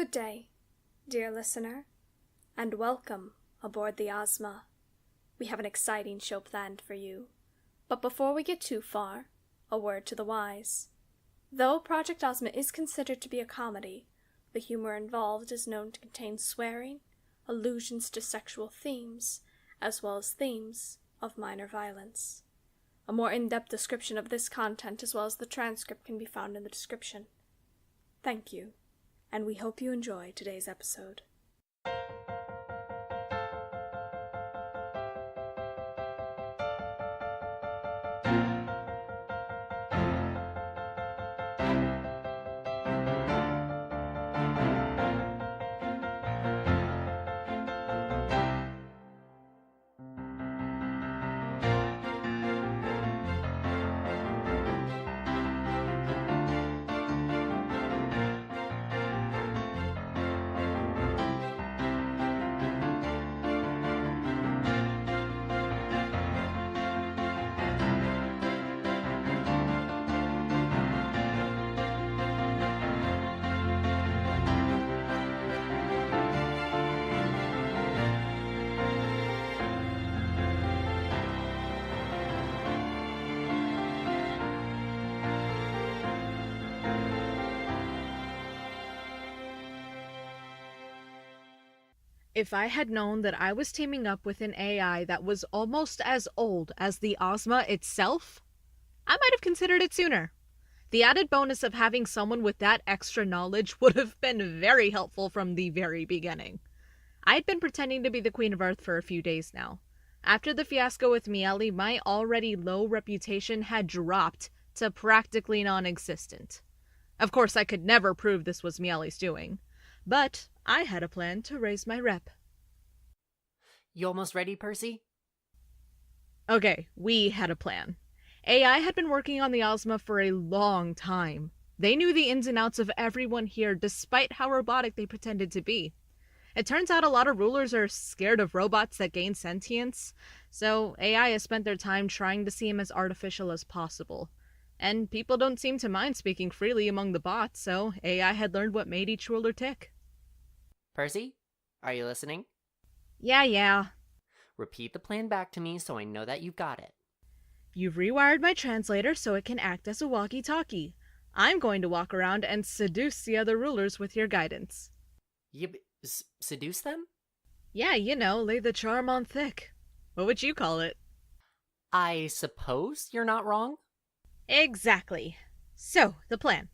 Good day, dear listener, and welcome aboard the Ozma. We have an exciting show planned for you, but before we get too far, a word to the wise. Though Project Ozma is considered to be a comedy, the humor involved is known to contain swearing, allusions to sexual themes, as well as themes of minor violence. A more in-depth description of this content as well as the transcript can be found in the description. Thank you, and we hope you enjoy today's episode. If I had known that I was teaming up with an AI that was almost as old as the Ozma itself, I might have considered it sooner. The added bonus of having someone with that extra knowledge would have been very helpful from the very beginning. I had been pretending to be the Queen of Earth for a few days now. After the fiasco with Miele, my already low reputation had dropped to practically non-existent. Of course, I could never prove this was Miele's doing, but I had a plan to raise my rep. You almost ready, Percy? Okay, we had a plan. AI had been working on the Ozma for a long time. They knew the ins and outs of everyone here, despite how robotic they pretended to be. It turns out a lot of rulers are scared of robots that gain sentience, so AI has spent their time trying to seem as artificial as possible. And people don't seem to mind speaking freely among the bots, so AI had learned what made each ruler tick. Percy, are you listening? Yeah. Repeat the plan back to me so I know that you got it. You've rewired my translator so it can act as a walkie-talkie. I'm going to walk around and seduce the other rulers with your guidance. Seduce them? Yeah, lay the charm on thick. What would you call it? I suppose you're not wrong? Exactly. So, the plan.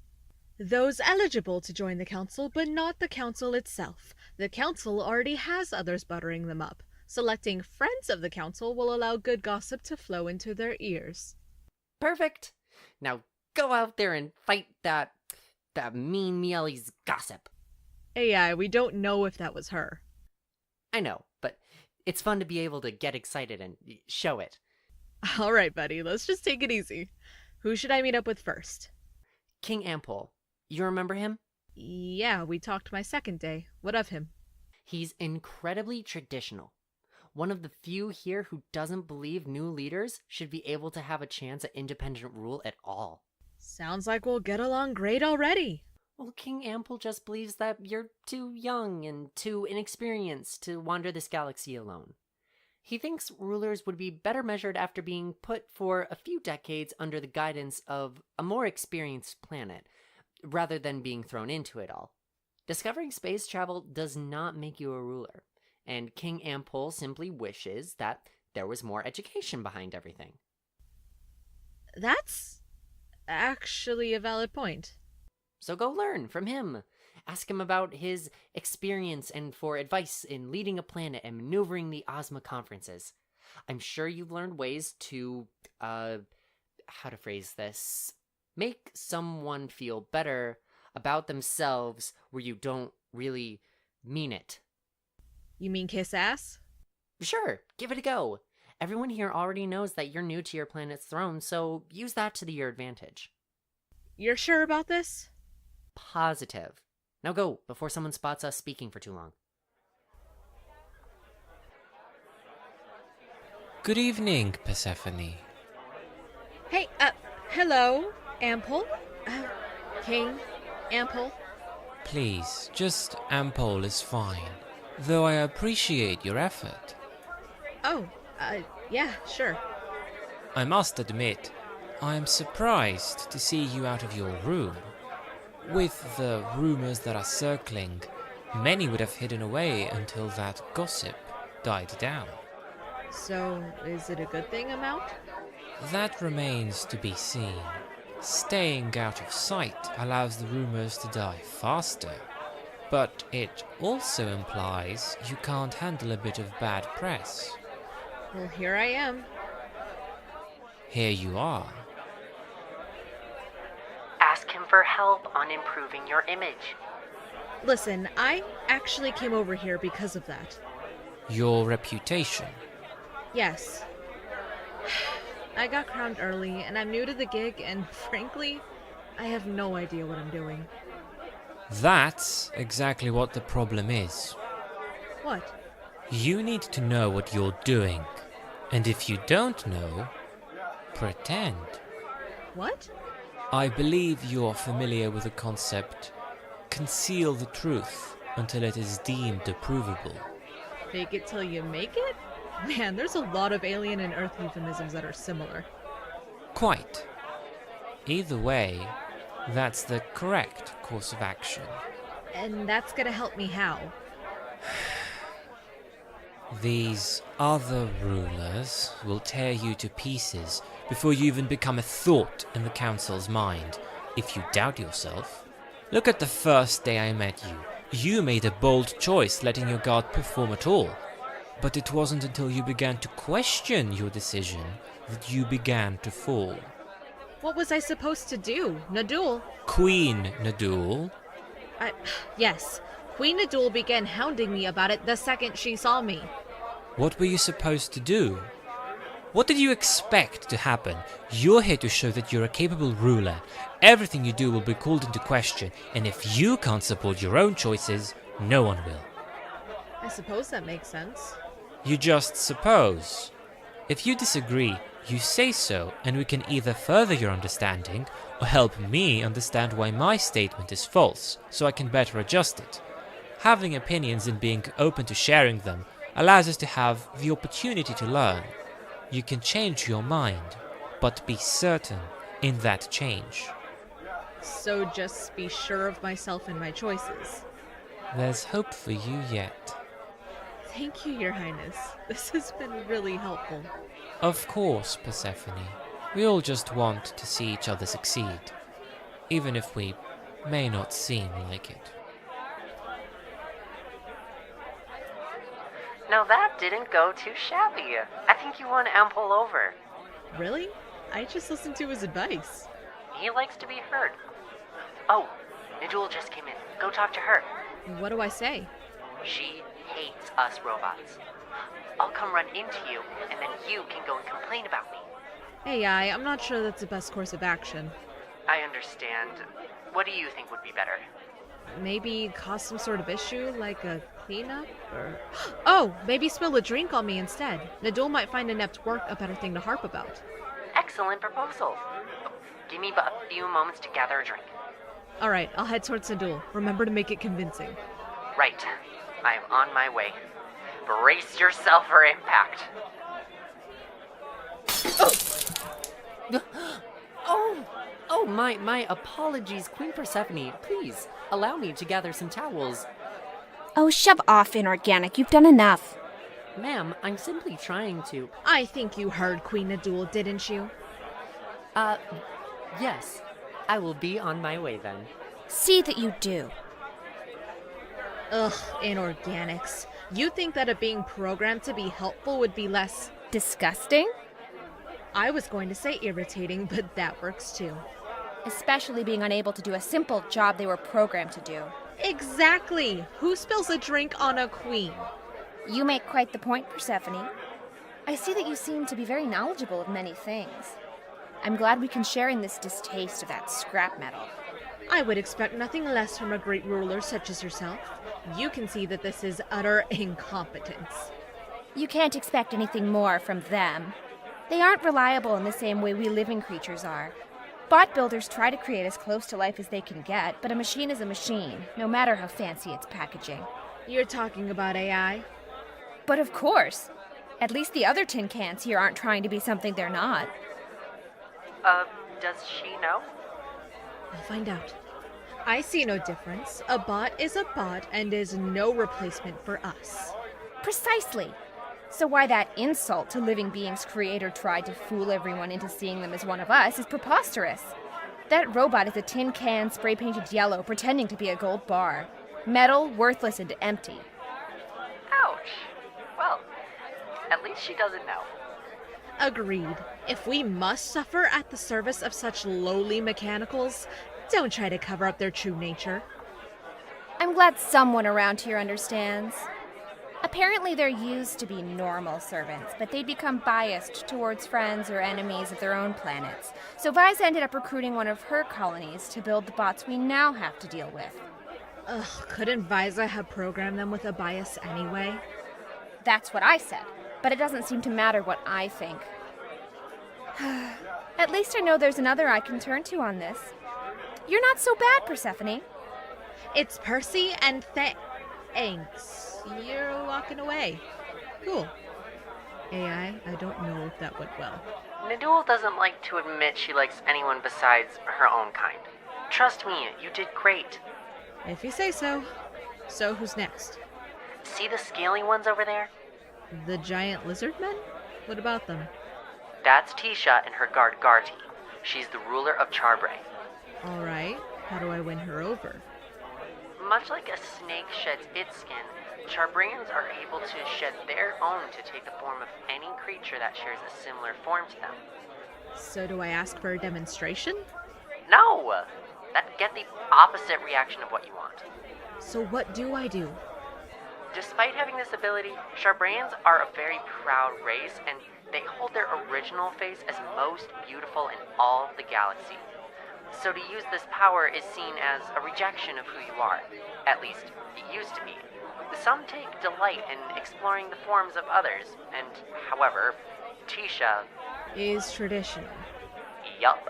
Those eligible to join the council, but not the council itself. The council already has others buttering them up. Selecting friends of the council will allow good gossip to flow into their ears. Perfect! Now go out there and fight that mean Miele's gossip. AI, we don't know if that was her. I know, but it's fun to be able to get excited and show it. Alright, buddy, let's just take it easy. Who should I meet up with first? King Ampoll. You remember him? Yeah, we talked my second day. What of him? He's incredibly traditional. One of the few here who doesn't believe new leaders should be able to have a chance at independent rule at all. Sounds like we'll get along great already. Well, King Ampoll just believes that you're too young and too inexperienced to wander this galaxy alone. He thinks rulers would be better measured after being put for a few decades under the guidance of a more experienced planet, rather than being thrown into it all. Discovering space travel does not make you a ruler, and King Ampoll simply wishes that there was more education behind everything. That's actually a valid point. So go learn from him. Ask him about his experience and for advice in leading a planet and maneuvering the Ozma conferences. I'm sure you've learned ways to, how to phrase this, make someone feel better about themselves where you don't really mean it. You mean kiss ass? Sure, give it a go. Everyone here already knows that you're new to your planet's throne, so use that to your advantage. You're sure about this? Positive. Now go, before someone spots us speaking for too long. Good evening, Persephone. Hey, hello, Ampoll? King, Ampoll? Please, just Ampoll is fine. Though I appreciate your effort. Oh, yeah, sure. I must admit, I am surprised to see you out of your room. With the rumors that are circling, many would have hidden away until that gossip died down. So, is it a good thing I'm out? That remains to be seen. Staying out of sight allows the rumors to die faster, but it also implies you can't handle a bit of bad press. Well, here I am. Here you are. Ask him for help on improving your image. Listen, I actually came over here because of that. Your reputation. Yes. I got crowned early, and I'm new to the gig, and frankly, I have no idea what I'm doing. That's exactly what the problem is. What? You need to know what you're doing. And if you don't know, pretend. What? I believe you're familiar with the concept, conceal the truth until it is deemed approvable. Fake it till you make it? Man, there's a lot of alien and Earth euphemisms that are similar. Quite. Either way, that's the correct course of action. And that's gonna help me how? These other rulers will tear you to pieces before you even become a thought in the council's mind, if you doubt yourself. Look at the first day I met you. You made a bold choice letting your guard perform at all. But it wasn't until you began to question your decision that you began to fall. What was I supposed to do? Nadul? Queen Nadul. Yes. Queen Nadul began hounding me about it the second she saw me. What were you supposed to do? What did you expect to happen? You're here to show that you're a capable ruler. Everything you do will be called into question, and if you can't support your own choices, no one will. I suppose that makes sense. You just suppose. If you disagree, you say so, and we can either further your understanding or help me understand why my statement is false, so I can better adjust it. Having opinions and being open to sharing them allows us to have the opportunity to learn. You can change your mind, but be certain in that change. So just be sure of myself and my choices. There's hope for you yet. Thank you, Your Highness. This has been really helpful. Of course, Persephone. We all just want to see each other succeed, even if we may not seem like it. Now that didn't go too shabby. I think you won Ampoll over. Really? I just listened to his advice. He likes to be heard. Oh, Nadul just came in. Go talk to her. What do I say? She hates us robots. I'll come run into you, and then you can go and complain about me. AI, I'm not sure that's the best course of action. I understand. What do you think would be better? Maybe cause some sort of issue, like a cleanup, or... Oh, maybe spill a drink on me instead. Nadul might find inept work a better thing to harp about. Excellent proposal. Give me a few moments to gather a drink. Alright, I'll head towards Nadul. Remember to make it convincing. Right. I am on my way. Brace yourself for impact. Oh, my apologies, Queen Persephone. Please, allow me to gather some towels. Oh, shove off, inorganic. You've done enough. Ma'am, I'm simply trying to... I think you heard Queen Nadul, didn't you? Yes. I will be on my way then. See that you do. Ugh, inorganics. You think that it being programmed to be helpful would be less... Disgusting? I was going to say irritating, but that works too. Especially being unable to do a simple job they were programmed to do. Exactly! Who spills a drink on a queen? You make quite the point, Persephone. I see that you seem to be very knowledgeable of many things. I'm glad we can share in this distaste of that scrap metal. I would expect nothing less from a great ruler such as yourself. You can see that this is utter incompetence. You can't expect anything more from them. They aren't reliable in the same way we living creatures are. Bot builders try to create as close to life as they can get, but a machine is a machine, no matter how fancy its packaging. You're talking about AI? But of course. At least the other tin cans here aren't trying to be something they're not. Does she know? I'll find out. I see no difference. A bot is a bot and is no replacement for us. Precisely. So why that insult to living beings' creator tried to fool everyone into seeing them as one of us is preposterous. That robot is a tin can spray-painted yellow pretending to be a gold bar. Metal, worthless, and empty. Ouch. Well, at least she doesn't know. Agreed. If we must suffer at the service of such lowly mechanicals, don't try to cover up their true nature. I'm glad someone around here understands. Apparently there used to be normal servants, but they'd become biased towards friends or enemies of their own planets. So Viza ended up recruiting one of her colonies to build the bots we now have to deal with. Ugh, couldn't Viza have programmed them with a bias anyway? That's what I said, but it doesn't seem to matter what I think. At least I know there's another I can turn to on this. You're not so bad, Persephone. It's Percy and thanks. You're walking away. Cool. AI, I don't know if that went well. Nadul doesn't like to admit she likes anyone besides her own kind. Trust me, you did great. If you say so. So who's next? See the scaly ones over there? The giant lizard men? What about them? That's Tixa and her guard Garti. She's the ruler of Charbray. Alright, how do I win her over? Much like a snake sheds its skin, Charbrayans are able to shed their own to take the form of any creature that shares a similar form to them. So do I ask for a demonstration? No! That'd get the opposite reaction of what you want. So what do I do? Despite having this ability, Charbrayans are a very proud race, and they hold their original face as most beautiful in all the galaxy. So to use this power is seen as a rejection of who you are. At least, it used to be. Some take delight in exploring the forms of others, and, however, Tixa Is traditional. Yup.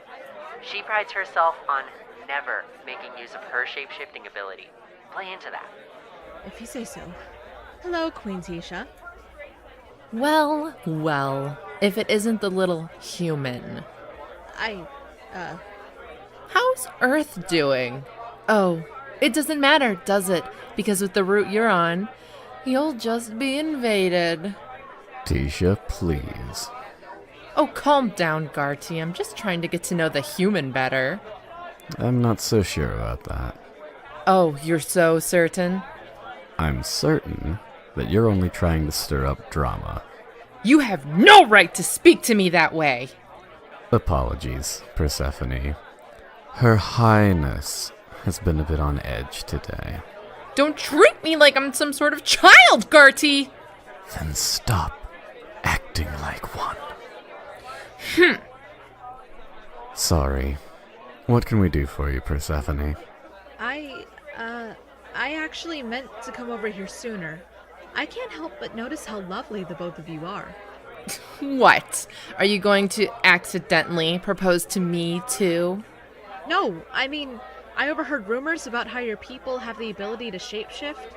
She prides herself on never making use of her shape-shifting ability. Play into that. If you say so. Hello, Queen Tixa. Well, if it isn't the little human. How's Earth doing? Oh, it doesn't matter, does it? Because with the route you're on, you'll just be invaded. Tixa, please. Oh, calm down, Garti. I'm just trying to get to know the human better. I'm not so sure about that. Oh, you're so certain? I'm certain that you're only trying to stir up drama. You have no right to speak to me that way! Apologies, Persephone. Her Highness has been a bit on edge today. Don't treat me like I'm some sort of child, Garti! Then stop acting like one. Sorry. What can we do for you, Persephone? I actually meant to come over here sooner. I can't help but notice how lovely the both of you are. What? Are you going to accidentally propose to me, too? No, I mean, I overheard rumors about how your people have the ability to shapeshift,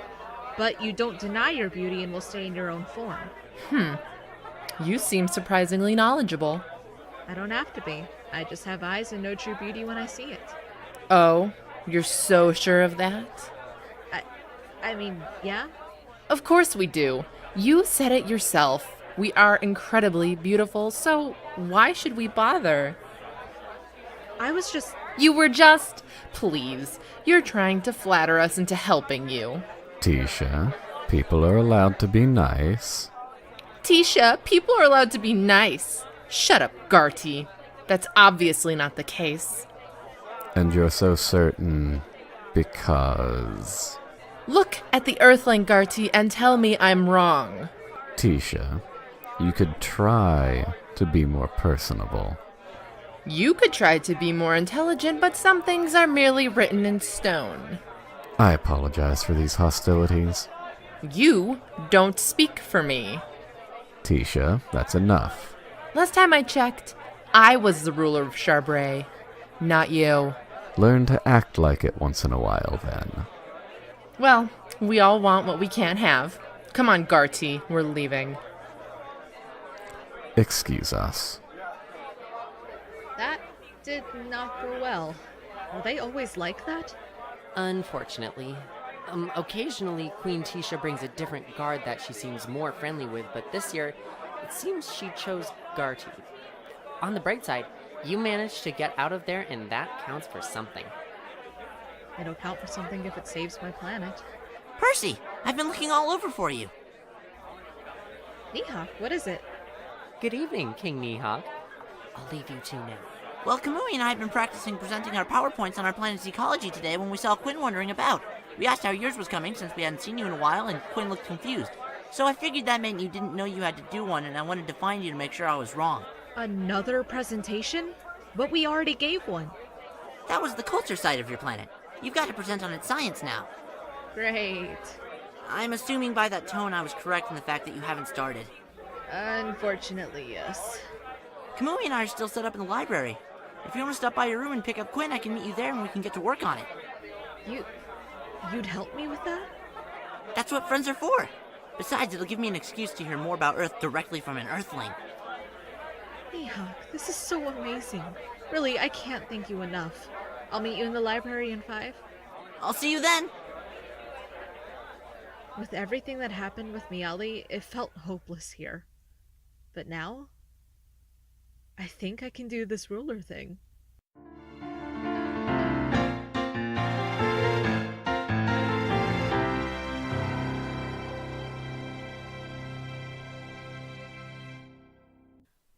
but you don't deny your beauty and will stay in your own form. You seem surprisingly knowledgeable. I don't have to be. I just have eyes and know true beauty when I see it. Oh, you're so sure of that? I mean, yeah? Of course we do. You said it yourself. We are incredibly beautiful, so why should we bother? I was just... You were just... Please, you're trying to flatter us into helping you. Tixa, people are allowed to be nice. Tixa, people are allowed to be nice. Shut up, Garti. That's obviously not the case. And you're so certain because... Look at the Earthling, Garti, and tell me I'm wrong. Tixa, you could try to be more personable. You could try to be more intelligent, but some things are merely written in stone. I apologize for these hostilities. You don't speak for me. Tixa, that's enough. Last time I checked, I was the ruler of Charbray. Not you. Learn to act like it once in a while, then. Well, we all want what we can't have. Come on, Garti, we're leaving. Excuse us. That did not go well. Are they always like that? Unfortunately. Occasionally, Queen Tixa brings a different guard that she seems more friendly with, but this year, it seems she chose Garti. On the bright side, you managed to get out of there, and that counts for something. It'll count for something if it saves my planet. Percy, I've been looking all over for you. Knihak, what is it? Good evening, King Knihak. I'll leave you two now. Well, Kamui and I had been practicing presenting our PowerPoints on our planet's ecology today when we saw Quinn wandering about. We asked how yours was coming since we hadn't seen you in a while, and Quinn looked confused. So I figured that meant you didn't know you had to do one, and I wanted to find you to make sure I was wrong. Another presentation? But we already gave one. That was the culture side of your planet. You've got to present on its science now. Great. I'm assuming by that tone I was correct in the fact that you haven't started. Unfortunately, yes. Kamui and I are still set up in the library. If you want to stop by your room and pick up Quinn, I can meet you there and we can get to work on it. You'd help me with that? That's what friends are for. Besides, it'll give me an excuse to hear more about Earth directly from an Earthling. Knihak, this is so amazing. Really, I can't thank you enough. I'll meet you in the library in 5. I'll see you then. With everything that happened with Miali, it felt hopeless here. But now, I think I can do this ruler thing.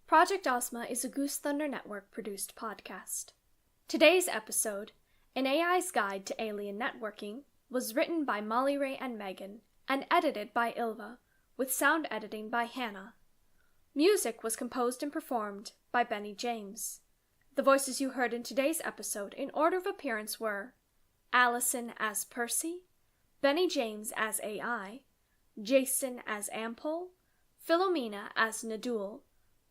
Project Ozma is a Goose Thunder Network produced podcast. Today's episode, An AI's Guide to Alien Networking, was written by Molly Rae and Megan and edited by Ylva, with sound editing by Hannah. Music was composed and performed by Benny James. The voices you heard in today's episode in order of appearance were Allison as Percy, Benny James as AI, Jason as Ampoll, Philomena as Nadul,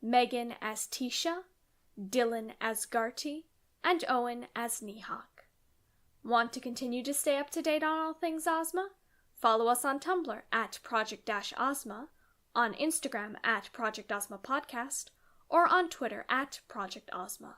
Megan as Tixa, Dylan as Garti, and Owen as Knihak. Want to continue to stay up to date on all things Ozma? Follow us on Tumblr at Project-Ozma, on Instagram at Project Ozma Podcast, or on Twitter at Project Ozma.